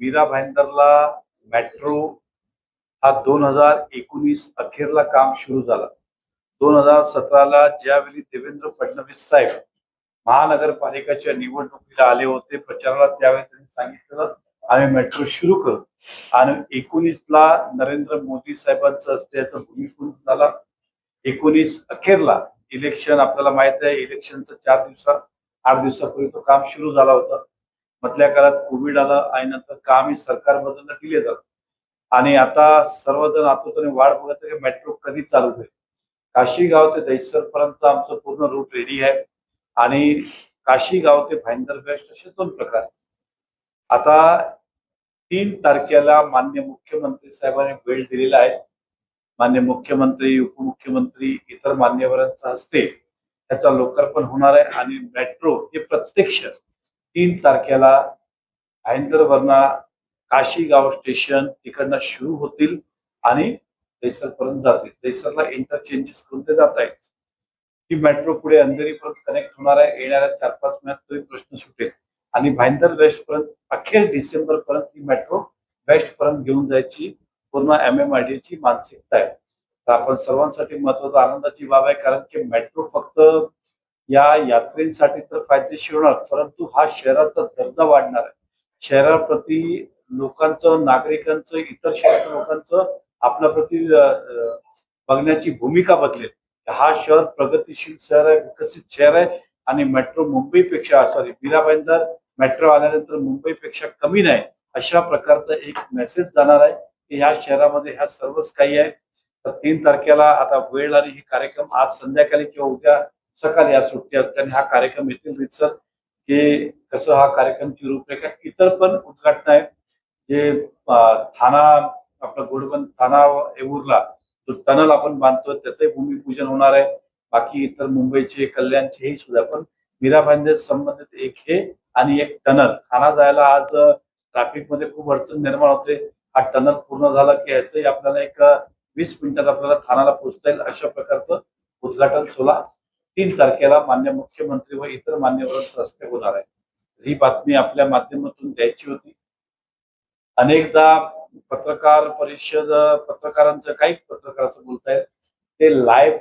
Mira भाईंदरला metro हा 2019 अखेरला काम सुरू झालं. 2017ला ज्यावेळी देवेंद्र फडणवीस साहेब महानगरपालिकेच्या निवडणुकीला आले होते प्रचाराला, त्यावेळी त्यांनी सांगितलं आम्ही मेट्रो सुरू करू. आणि 19ला नरेंद्र मोदी साहेबांचं हस्ते याचं भूमिपूजन झाला. 19 अखेरला इलेक्शन, आपल्याला माहित आहे इलेक्शनचं 8 दिवसापूर्वी तो काम सुरू झाला होता. मधल्या काळात कोविड आलं आणि नंतर कामही सरकार बदललं, डिले झालं. आणि आता सर्वजण आतुरतेने वाट बघत आहे की मेट्रो कधी चालू होईल. काशीगाव ते दहिसर पर्यंत आमचं पूर्ण रूट रेडी आहे आणि काशीगाव ते भाईंदर वेस्ट असे 2 प्रकार. आता 3 तारखेला माननीय मुख्यमंत्री साहेबांनी वेळ दिलेला आहे. माननीय मुख्यमंत्री, उपमुख्यमंत्री, इतर मान्यवरांच्या हस्ते त्याचा लोकार्पण होणार आहे आणि मेट्रो हे प्रत्यक्ष 3 तारखेला भाईंदरवरना काशीगाव स्टेशन तिकडनं सुरू होतील आणि दहिसरपर्यंत जातील. दहिसरला इंटरचेंजेस करून ते जात आहेत. ही मेट्रो पुढे अंधेरीपर्यंत कनेक्ट होणार आहे. येणाऱ्या 4-5 महिन्यात तोही प्रश्न सुटेल आणि भाईंदर वेस्ट पर्यंत अखेर डिसेंबर पर्यंत ही मेट्रो वेस्ट पर्यंत घेऊन जायची पूर्ण MMRDA ची मानसिकता आहे. तर आपण सर्वांसाठी महत्वाचा आनंदाची बाब आहे, कारण की मेट्रो फक्त या यात्रेसाठी तर फायदेशीर होणार, परंतु हा शहराचा दर्जा वाढणार आहे. शहराप्रती लोकांचं, नागरिकांचं, इतर शहराच्या लोकांचं आपल्याप्रती बघण्याची भूमिका बदलेल. हा शहर प्रगतिशील शहर आहे, विकसित शहर आहे आणि मेट्रो मुंबईपेक्षा, मीरा भाईंदर मेट्रो आल्यानंतर मुंबईपेक्षा कमी नाही, अशा प्रकारचा एक मेसेज जाणार आहे की ह्या शहरामध्ये ह्या सर्वच काही आहे. तर 3 तारखेला आता वेळ आली. ही कार्यक्रम आज संध्याकाळी किंवा उद्या सकाळी, आज सुट्टी असताना हा कार्यक्रम येथील रितसर की कसं हा कार्यक्रमची रूपरेखा, इतर पण उद्घाटन आहे. जे ठाणा, आपला गोडबंद ठाणा येऊरला जो टनल आपण बांधतोय त्याचंही भूमिपूजन होणार आहे. बाकी इतर मुंबईचे, कल्याणचे हे सुद्धा. पण मीरा भाईंदर संबंधित एक हे आणि एक टनल. ठाणा जायला आज ट्रॅफिक मध्ये खूप अडचण निर्माण होते. हा टनल पूर्ण झाला की याचंही आपल्याला एक 20 मिनिटात आपल्याला ठाण्याला पोहोचता येईल, अशा प्रकारचं उद्घाटन 3 तारखेला मान्य मुख्यमंत्री व इतर मान्यवरांच्या हस्ते होणार आहे. ही बातमी आपल्या माध्यमातून द्यायची होती. अनेकदा पत्रकार परिषद, पत्रकारांचं, काही पत्रकारांचं बोलतायत ते लाईव्ह